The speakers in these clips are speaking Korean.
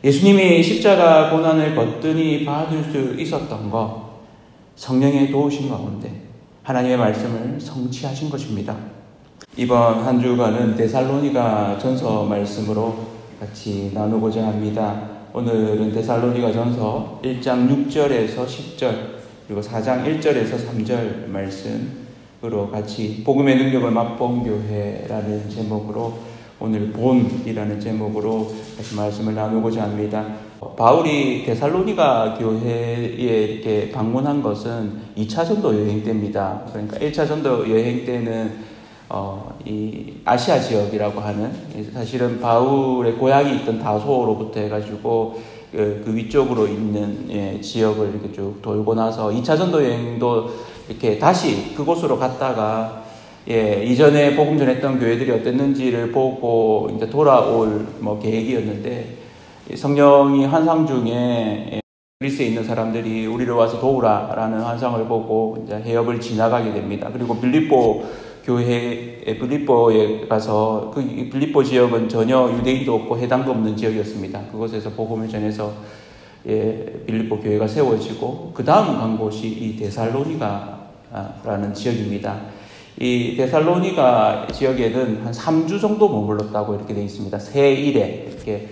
예수님이 십자가 고난을 거뜬히 받을 수 있었던 것, 성령의 도우심 가운데 하나님의 말씀을 성취하신 것입니다. 이번 한 주간은 데살로니가 전서 말씀으로 같이 나누고자 합니다. 오늘은 데살로니가 전서 1장 6절에서 10절 그리고 4장 1절에서 3절 말씀으로 같이 복음의 능력을 맛본 교회라는 제목으로 오늘 본이라는 제목으로 같이 말씀을 나누고자 합니다. 바울이 데살로니가 교회에 이렇게 방문한 것은 2차 전도 여행 때입니다. 그러니까 1차 전도 여행 때는 이 아시아 지역이라고 하는, 사실은 바울의 고향이 있던 다소로부터 해가지고 그 위쪽으로 있는 지역을 이렇게 쭉 돌고 나서 2차 전도 여행도 이렇게 다시 그곳으로 갔다가 이전에 복음 전했던 교회들이 어땠는지를 보고 이제 돌아올 계획이었는데, 성령이 환상 중에 그리스에 있는 사람들이 우리를 와서 도우라라는 환상을 보고 이제 해협을 지나가게 됩니다. 그리고 빌립보에 가서, 그 빌립보 지역은 전혀 유대인도 없고 해당도 없는 지역이었습니다. 그곳에서 복음을 전해서 빌립보 교회가 세워지고, 그 다음 간 곳이 이 데살로니가라는 지역입니다. 이 데살로니가 지역에는 한 3주 정도 머물렀다고 이렇게 되어 있습니다. 세 일에 이렇게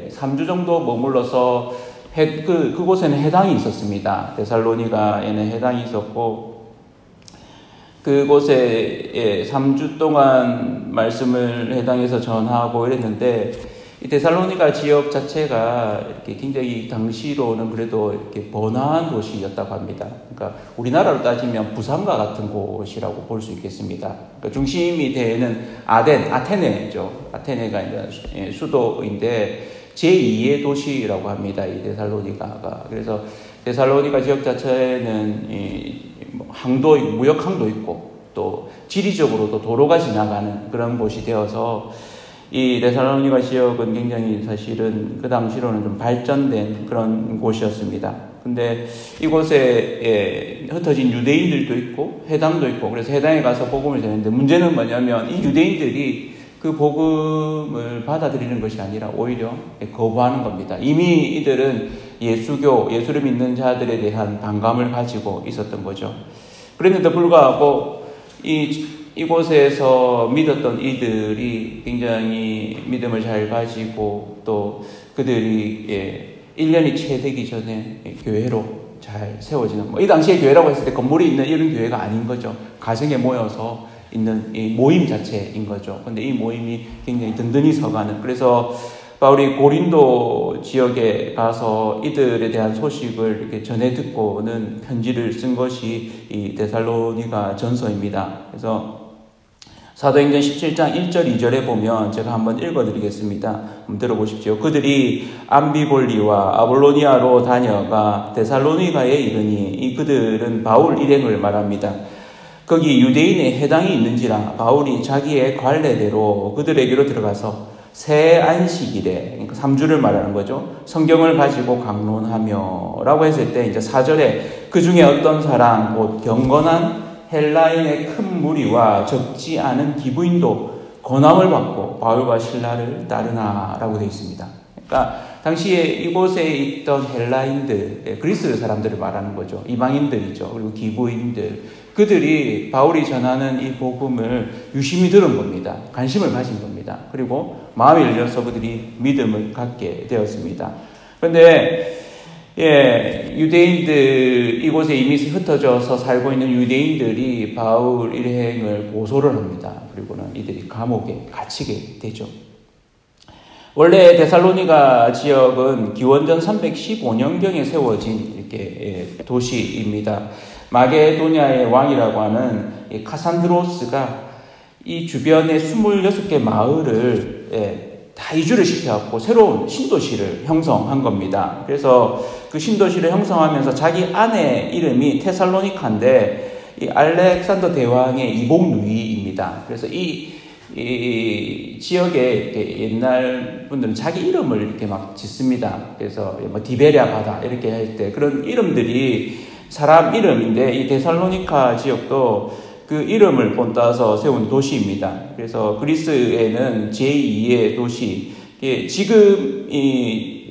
3주 정도 머물러서 그곳에는 해당이 있었습니다. 데살로니가에는 해당이 있었고, 그곳에 3주 동안 말씀을 해당해서 전하고 이랬는데, 이 데살로니가 지역 자체가 이렇게 굉장히 당시로는 그래도 이렇게 번화한 도시였다고 합니다. 그러니까 우리나라로 따지면 부산과 같은 곳이라고 볼 수 있겠습니다. 그러니까 중심이 되는 아테네죠. 아테네가 이제 수도인데 제2의 도시라고 합니다. 이 데살로니가가. 그래서 데살로니가 지역 자체는 무역 항도 있고 또 지리적으로도 도로가 지나가는 그런 곳이 되어서, 이 데살로니가 지역은 굉장히 사실은 그 당시로는 좀 발전된 그런 곳이었습니다. 근데 이곳에 흩어진 유대인들도 있고 해당도 있고, 그래서 해당에 가서 복음을 전했는데, 문제는 뭐냐면 이 유대인들이 그 복음을 받아들이는 것이 아니라 오히려 거부하는 겁니다. 이미 이들은 예수를 믿는 자들에 대한 반감을 가지고 있었던 거죠. 그랬는데 불구하고 이곳에서 믿었던 이들이 굉장히 믿음을 잘 가지고, 또 그들이 1년이 채 되기 전에 교회로 잘 세워지는, 이 당시에 교회라고 했을 때 건물이 있는 이런 교회가 아닌 거죠. 가정에 모여서 있는 이 모임 자체인 거죠. 근데 이 모임이 굉장히 든든히 서가는, 그래서 바울이 고린도 지역에 가서 이들에 대한 소식을 이렇게 전해 듣고는 편지를 쓴 것이 이 데살로니가 전서입니다. 그래서 사도행전 17장 1절 2절에 보면 제가 한번 읽어드리겠습니다. 한번 들어보십시오. 그들이 암비볼리와 아볼로니아로 다녀가 데살로니가에 이르니, 그들은 바울 일행을 말합니다. 거기 유대인의 해당이 있는지라 바울이 자기의 관례대로 그들에게로 들어가서 새 안식일에, 그러니까 3주를 말하는 거죠, 성경을 가지고 강론하며 라고 했을 때, 이제 4절에 그 중에 어떤 사람 곧 경건한 헬라인의 큰 무리와 적지 않은 기부인도 권함을 받고 바울과 실라를 따르나라고 되어 있습니다. 그러니까 당시에 이곳에 있던 헬라인들, 그리스 사람들을 말하는 거죠. 이방인들이죠. 그리고 기부인들, 그들이 바울이 전하는 이 복음을 유심히 들은 겁니다. 관심을 가진 겁니다. 그리고 마음이 열려서 그들이 믿음을 갖게 되었습니다. 그런데 유대인들, 이곳에 이미 흩어져서 살고 있는 유대인들이 바울 일행을 고소를 합니다. 그리고는 이들이 감옥에 갇히게 되죠. 원래 데살로니가 지역은 기원전 315년경에 세워진 이렇게 도시입니다. 마게도냐의 왕이라고 하는 카산드로스가 이 주변에 26개 마을을 다 이주를 시켜갖고 새로운 신도시를 형성한 겁니다. 그래서 그 신도시를 형성하면서 자기 아내 이름이 테살로니카인데, 이 알렉산더 대왕의 이복 누이입니다. 그래서 이 지역에 이렇게 옛날 분들은 자기 이름을 이렇게 막 짓습니다. 그래서 디베랴 바다 이렇게 할 때 그런 이름들이 사람 이름인데, 이 데살로니카 지역도 그 이름을 본따서 세운 도시입니다. 그래서 그리스에는 제2의 도시, 지금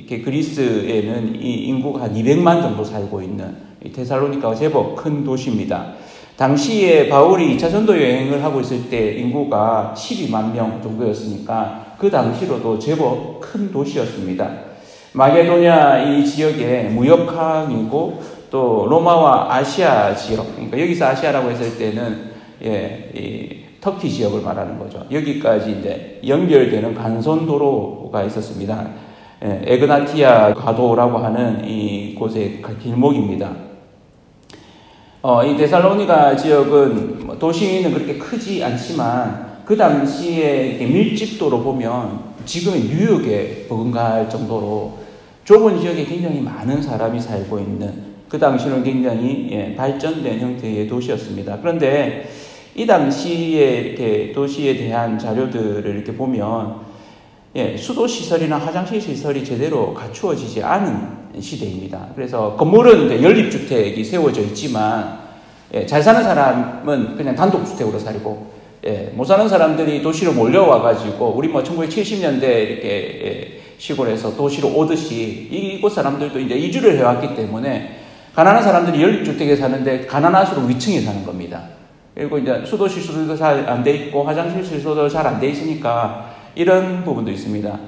그리스에는 이 인구가 한 200만 정도 살고 있는 데살로니카가 제법 큰 도시입니다. 당시에 바울이 2차 전도 여행을 하고 있을 때 인구가 12만 명 정도였으니까 그 당시로도 제법 큰 도시였습니다. 마게도냐 이 지역의 무역항이고 또 로마와 아시아 지역, 그러니까 여기서 아시아라고 했을 때는 이 터키 지역을 말하는 거죠. 여기까지 이제 연결되는 간선도로가 있었습니다. 에그나티아 가도라고 하는 이 곳의 길목입니다. 이 데살로니가 지역은 도시는 그렇게 크지 않지만 그 당시에 밀집도로 보면 지금의 뉴욕에 버금갈 정도로 좁은 지역에 굉장히 많은 사람이 살고 있는 그 당시는 굉장히 발전된 형태의 도시였습니다. 그런데 이 당시에 이렇게 도시에 대한 자료들을 이렇게 보면 수도 시설이나 화장실 시설이 제대로 갖추어지지 않은 시대입니다. 그래서 건물은 연립주택이 세워져 있지만 잘 사는 사람은 그냥 단독주택으로 살고 못 사는 사람들이 도시로 몰려와가지고 우리 1970년대 이렇게 시골에서 도시로 오듯이 이곳 사람들도 이제 이주를 해왔기 때문에 가난한 사람들이 연립주택에 사는데 가난할수록 위층에 사는 겁니다. 그리고 이제 수도 시설도 잘 안 돼 있고 화장실 시설도 잘 안 돼 있으니까 이런 부분도 있습니다.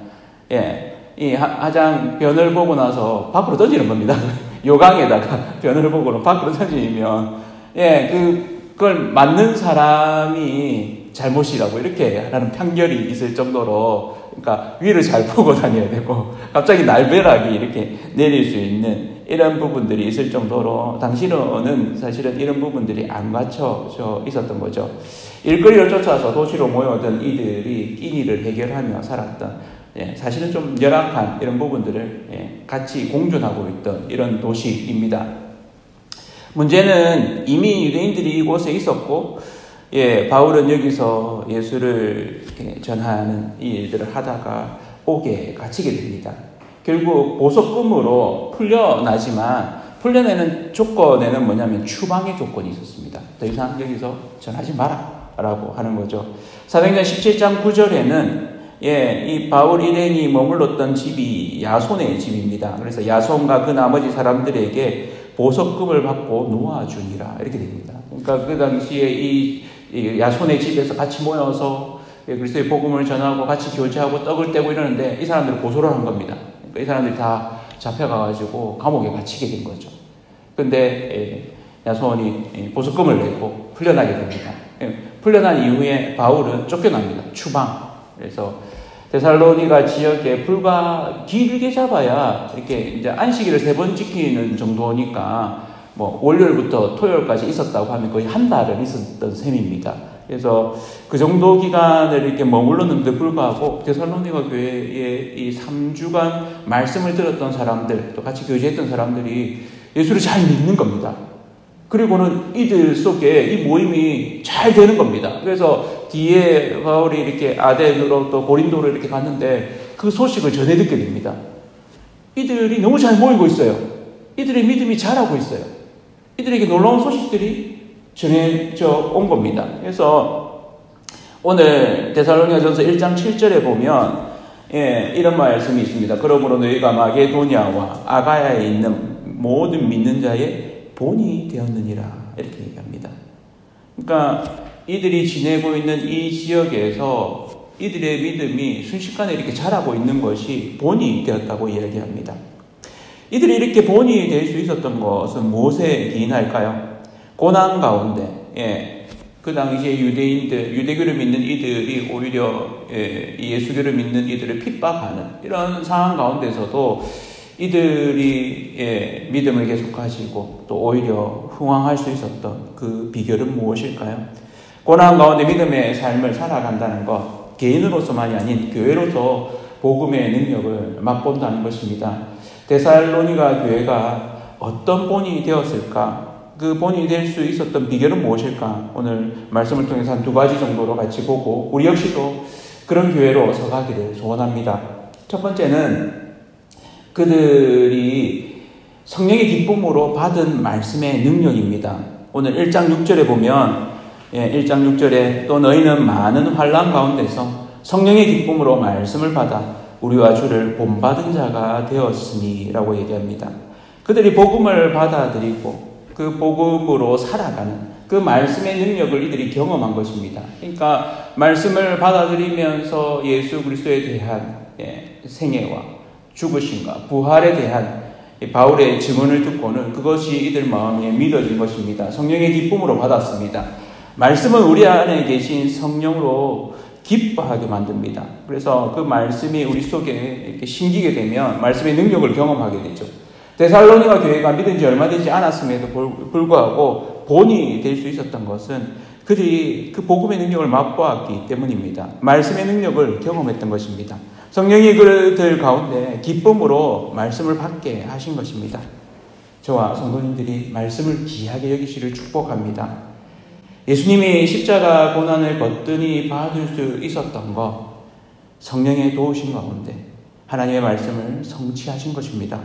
이 화장 변을 보고 나서 밖으로 던지는 겁니다. 요강에다가 변을 보고는 밖으로 던지면 그걸 맞는 사람이 잘못이라고 이렇게 하는 편견이 있을 정도로 그러니까 위를 잘 보고 다녀야 되고 갑자기 날벼락이 이렇게 내릴 수 있는 이런 부분들이 있을 정도로 당시로는 사실은 이런 부분들이 안 갖춰져 있었던 거죠. 일거리를 쫓아서 도시로 모여든 이들이 끼니를 해결하며 살았던 사실은 좀 열악한 이런 부분들을 같이 공존하고 있던 이런 도시입니다. 문제는 이미 유대인들이 이곳에 있었고 바울은 여기서 예수를 전하는 이 일들을 하다가 옥에 갇히게 됩니다. 결국 보석금으로 풀려나지만 풀려내는 조건에는 뭐냐면 추방의 조건이 있었습니다. 더 이상 여기서 전하지 마라 라고 하는 거죠. 사도행전 17장 9절에는 이 바울 일행이 머물렀던 집이 야손의 집입니다. 그래서 야손과 그 나머지 사람들에게 보석금을 받고 놓아주니라 이렇게 됩니다. 그러니까 그 당시에 이 야손의 집에서 같이 모여서 그리스도의 복음을 전하고 같이 교제하고 떡을 떼고 이러는데 이 사람들을 고소를 한 겁니다. 그러니까 이 사람들이 다 잡혀가가지고 감옥에 갇히게 된 거죠. 근데 야손이 보석금을 내고 풀려나게 됩니다. 풀려난 이후에 바울은 쫓겨납니다. 추방. 그래서 데살로니가 지역에 불과 길게 잡아야 이렇게 이제 안식일을 3번 지키는 정도니까 월요일부터 토요일까지 있었다고 하면 거의 한 달은 있었던 셈입니다. 그래서 그 정도 기간을 이렇게 머물렀는데 불구하고 데살로니가 교회에 이 3주간 말씀을 들었던 사람들, 또 같이 교제했던 사람들이 예수를 잘 믿는 겁니다. 그리고는 이들 속에 이 모임이 잘 되는 겁니다. 그래서 뒤에 바울이 이렇게 아덴으로 또 고린도로 이렇게 갔는데 그 소식을 전해 듣게 됩니다. 이들이 너무 잘 모이고 있어요. 이들의 믿음이 자라고 있어요. 이들에게 놀라운 소식들이 전해져 온 겁니다. 그래서 오늘 데살로니가전서 1장 7절에 보면 이런 말씀이 있습니다. 그러므로 너희가 마게도냐와 아가야에 있는 모든 믿는 자의 본이 되었느니라 이렇게 얘기합니다. 그러니까 이들이 지내고 있는 이 지역에서 이들의 믿음이 순식간에 이렇게 자라고 있는 것이 본이 되었다고 이야기합니다. 이들이 이렇게 본이 될 수 있었던 것은 무엇에 기인할까요? 고난 가운데 그 당시에 유대교를 믿는 이들이 오히려 예수교를 믿는 이들을 핍박하는 이런 상황 가운데서도 이들이 믿음을 계속 가지고 또 오히려 흥왕할 수 있었던 그 비결은 무엇일까요? 고난 가운데 믿음의 삶을 살아간다는 것, 개인으로서만이 아닌 교회로서 복음의 능력을 맛본다는 것입니다. 데살로니가 교회가 어떤 본이 되었을까? 그 본이 될 수 있었던 비결은 무엇일까? 오늘 말씀을 통해서 한 2가지 정도로 같이 보고 우리 역시도 그런 교회로 서가기를 소원합니다. 첫 번째는 그들이 성령의 기쁨으로 받은 말씀의 능력입니다. 오늘 1장 6절에 보면 1장 6절에 또 너희는 많은 환난 가운데서 성령의 기쁨으로 말씀을 받아 우리와 주를 본받은 자가 되었으니라고 얘기합니다. 그들이 복음을 받아들이고 그 복음으로 살아가는 그 말씀의 능력을 이들이 경험한 것입니다. 그러니까 말씀을 받아들이면서 예수 그리스도에 대한 생애와 죽으심과 부활에 대한 바울의 증언을 듣고는 그것이 이들 마음에 믿어진 것입니다. 성령의 기쁨으로 받았습니다. 말씀은 우리 안에 계신 성령으로 기뻐하게 만듭니다. 그래서 그 말씀이 우리 속에 이렇게 심기게 되면 말씀의 능력을 경험하게 되죠. 데살로니가 교회가 믿은 지 얼마 되지 않았음에도 불구하고 본이 될 수 있었던 것은 그들이 그 복음의 능력을 맛보았기 때문입니다. 말씀의 능력을 경험했던 것입니다. 성령이 그들 가운데 기쁨으로 말씀을 받게 하신 것입니다. 저와 성도님들이 말씀을 귀하게 여기시를 축복합니다. 예수님이 십자가 고난을 거뜬히 받을 수 있었던 것, 성령의 도우심 가운데 하나님의 말씀을 성취하신 것입니다.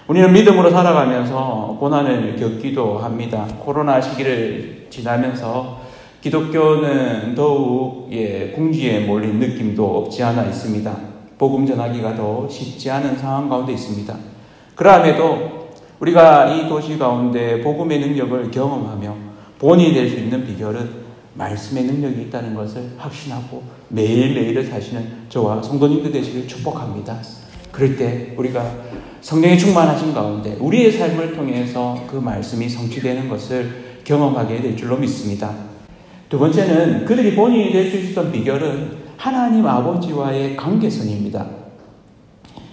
우리는 믿음으로 살아가면서 고난을 겪기도 합니다. 코로나 시기를 지나면서 기독교는 더욱 궁지에 몰린 느낌도 없지 않아 있습니다. 복음 전하기가 더 쉽지 않은 상황 가운데 있습니다. 그럼에도 우리가 이 도시 가운데 복음의 능력을 경험하며 본이 될 수 있는 비결은 말씀의 능력이 있다는 것을 확신하고 매일매일을 사시는 저와 성도님들 되시길 축복합니다. 그럴 때 우리가 성령의 충만하신 가운데 우리의 삶을 통해서 그 말씀이 성취되는 것을 경험하게 될 줄로 믿습니다. 두 번째는 그들이 본이 될 수 있었던 비결은 하나님 아버지와의 관계선입니다.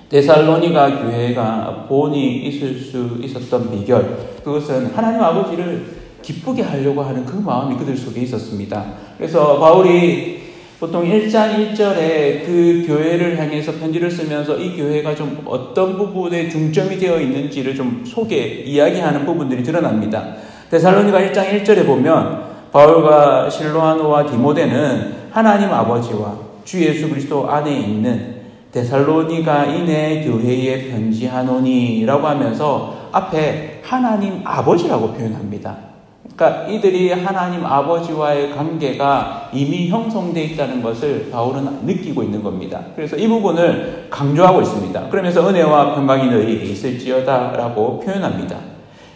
데살로니가 교회가 본이 있을 수 있었던 비결, 그것은 하나님 아버지를 기쁘게 하려고 하는 그 마음이 그들 속에 있었습니다. 그래서 바울이 보통 1장 1절에 그 교회를 향해서 편지를 쓰면서 이 교회가 좀 어떤 부분에 중점이 되어 있는지를 좀 이야기하는 부분들이 드러납니다. 데살로니가 1장 1절에 보면 바울과 실로아노와 디모데는 하나님 아버지와 주 예수 그리스도 안에 있는 데살로니가인의 교회에 편지하노니라고 하면서 앞에 하나님 아버지라고 표현합니다. 그러니까 이들이 하나님 아버지와의 관계가 이미 형성되어 있다는 것을 바울은 느끼고 있는 겁니다. 그래서 이 부분을 강조하고 있습니다. 그러면서 은혜와 평강이 너희에게 있을지어다 라고 표현합니다.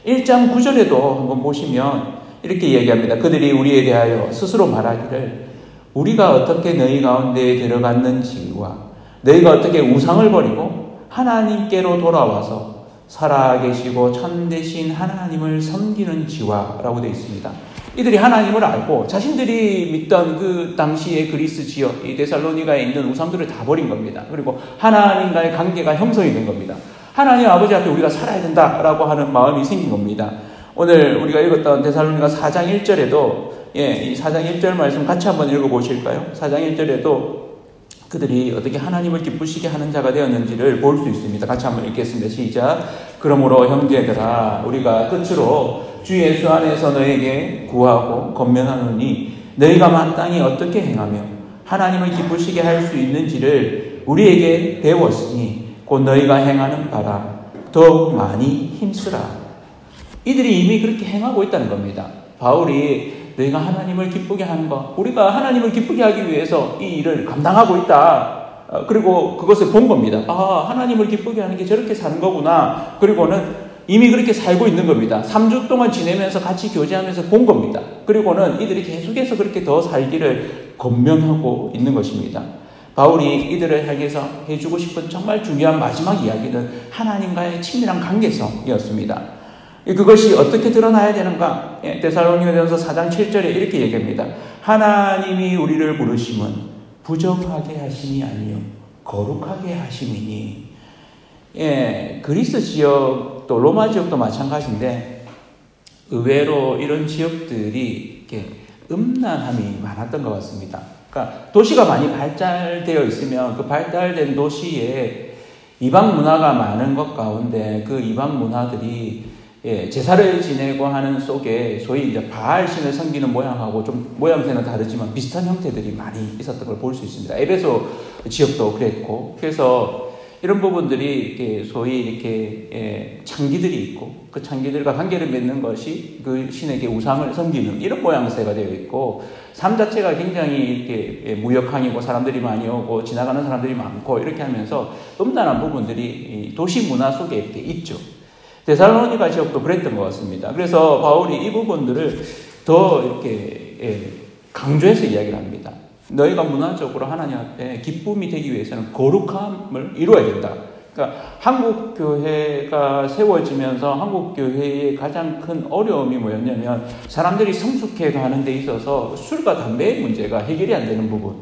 1장 9절에도 한번 보시면 이렇게 이야기합니다. 그들이 우리에 대하여 스스로 말하기를 우리가 어떻게 너희 가운데에 들어갔는지와 너희가 어떻게 우상을 버리고 하나님께로 돌아와서 살아계시고 참되신 하나님을 섬기는지와 라고 되어 있습니다. 이들이 하나님을 알고 자신들이 믿던 그 당시의 그리스 지역, 이 데살로니가에 있는 우상들을 다 버린 겁니다. 그리고 하나님과의 관계가 형성이 된 겁니다. 하나님 아버지 앞에 우리가 살아야 된다라고 하는 마음이 생긴 겁니다. 오늘 우리가 읽었던 데살로니가 4장 1절에도 이 4장 1절 말씀 같이 한번 읽어보실까요? 4장 1절에도 그들이 어떻게 하나님을 기쁘시게 하는 자가 되었는지를 볼 수 있습니다. 같이 한번 읽겠습니다. 시작. 그러므로 형제들아 우리가 끝으로 주 예수 안에서 너에게 구하고 권면하노니 너희가 마땅히 어떻게 행하며 하나님을 기쁘시게 할 수 있는지를 우리에게 배웠으니 곧 너희가 행하는 바라 더욱 많이 힘쓰라. 이들이 이미 그렇게 행하고 있다는 겁니다. 바울이 너희가 하나님을 기쁘게 하는 것, 우리가 하나님을 기쁘게 하기 위해서 이 일을 감당하고 있다. 그리고 그것을 본 겁니다. 하나님을 기쁘게 하는 게 저렇게 사는 거구나. 그리고는 이미 그렇게 살고 있는 겁니다. 3주 동안 지내면서 같이 교제하면서 본 겁니다. 그리고는 이들이 계속해서 그렇게 더 살기를 권면하고 있는 것입니다. 바울이 이들을 향해서 해주고 싶은 정말 중요한 마지막 이야기는 하나님과의 친밀한 관계성이었습니다. 그것이 어떻게 드러나야 되는가? 데살로니가전서 4장 7절에 이렇게 얘기합니다. 하나님이 우리를 부르심은 부정하게 하심이 아니요 거룩하게 하심이니. 그리스 지역도 로마 지역도 마찬가지인데 의외로 이런 지역들이 이렇게 음란함이 많았던 것 같습니다. 그러니까 도시가 많이 발달되어 있으면 그 발달된 도시에 이방 문화가 많은 것 가운데 그 이방 문화들이 제사를 지내고 하는 속에 소위 이제 바알 신을 섬기는 모양하고 좀 모양새는 다르지만 비슷한 형태들이 많이 있었던 걸 볼 수 있습니다. 에베소 지역도 그랬고, 그래서 이런 부분들이 이렇게 소위 이렇게 창기들이 있고 그 창기들과 관계를 맺는 것이 그 신에게 우상을 섬기는 이런 모양새가 되어 있고 삶 자체가 굉장히 이렇게 무역항이고 사람들이 많이 오고 지나가는 사람들이 많고 이렇게 하면서 음란한 부분들이 도시 문화 속에 이렇게 있죠. 데살로니가 지역도 그랬던 것 같습니다. 그래서 바울이 이 부분들을 더 이렇게 강조해서 이야기를 합니다. 너희가 문화적으로 하나님 앞에 기쁨이 되기 위해서는 거룩함을 이루어야 된다. 그러니까 한국 교회가 세워지면서 한국 교회의 가장 큰 어려움이 뭐였냐면 사람들이 성숙해 가는 데 있어서 술과 담배의 문제가 해결이 안 되는 부분.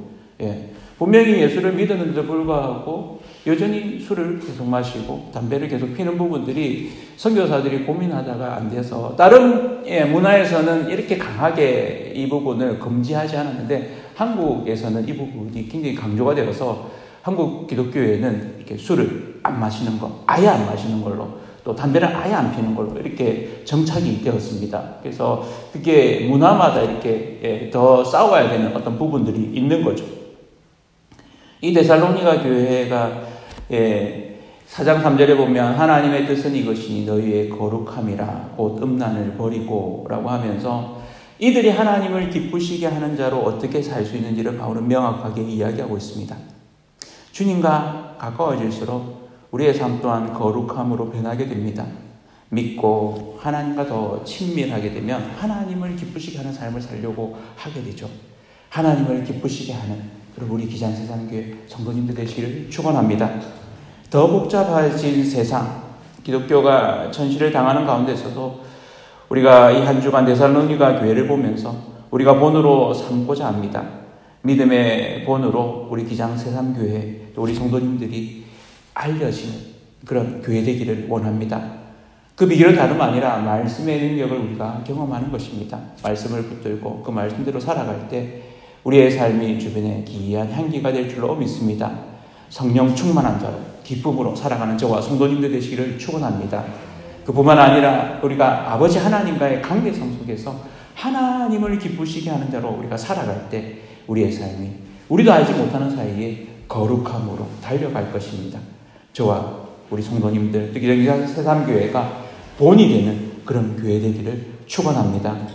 분명히 예수를 믿었는데도 불구하고 여전히 술을 계속 마시고 담배를 계속 피는 부분들이 선교사들이 고민하다가 안 돼서 다른 문화에서는 이렇게 강하게 이 부분을 금지하지 않았는데 한국에서는 이 부분이 굉장히 강조가 되어서 한국 기독교회는 이렇게 술을 안 마시는 거, 아예 안 마시는 걸로 또 담배를 아예 안 피는 걸로 이렇게 정착이 되었습니다. 그래서 그게 문화마다 이렇게 더 싸워야 되는 어떤 부분들이 있는 거죠. 이 데살로니가 교회가 4장 3절에 보면 하나님의 뜻은 이것이니 너희의 거룩함이라 곧 음란을 버리고 라고 하면서 이들이 하나님을 기쁘시게 하는 자로 어떻게 살 수 있는지를 바울은 명확하게 이야기하고 있습니다. 주님과 가까워질수록 우리의 삶 또한 거룩함으로 변하게 됩니다. 믿고 하나님과 더 친밀하게 되면 하나님을 기쁘시게 하는 삶을 살려고 하게 되죠. 하나님을 기쁘시게 하는 그리고 우리 기장세상교회 성도님들 되시기를 축원합니다. 더 복잡해진 세상, 기독교가 천시를 당하는 가운데서도 우리가 이 한 주간 데살로니가 교회를 보면서 우리가 본으로 삼고자 합니다. 믿음의 본으로 우리 기장세상교회 또 우리 성도님들이 알려지는 그런 교회 되기를 원합니다. 그 비결은 다름 아니라 말씀의 능력을 우리가 경험하는 것입니다. 말씀을 붙들고 그 말씀대로 살아갈 때 우리의 삶이 주변에 기이한 향기가 될 줄로 믿습니다. 성령 충만한 자로 기쁨으로 살아가는 저와 성도님들 되시기를 축원합니다. 그뿐만 아니라 우리가 아버지 하나님과의 관계성 속에서 하나님을 기쁘시게 하는 자로 우리가 살아갈 때 우리의 삶이 우리도 알지 못하는 사이에 거룩함으로 달려갈 것입니다. 저와 우리 성도님들, 특히 세상교회가 본이 되는 그런 교회 되기를 축원합니다.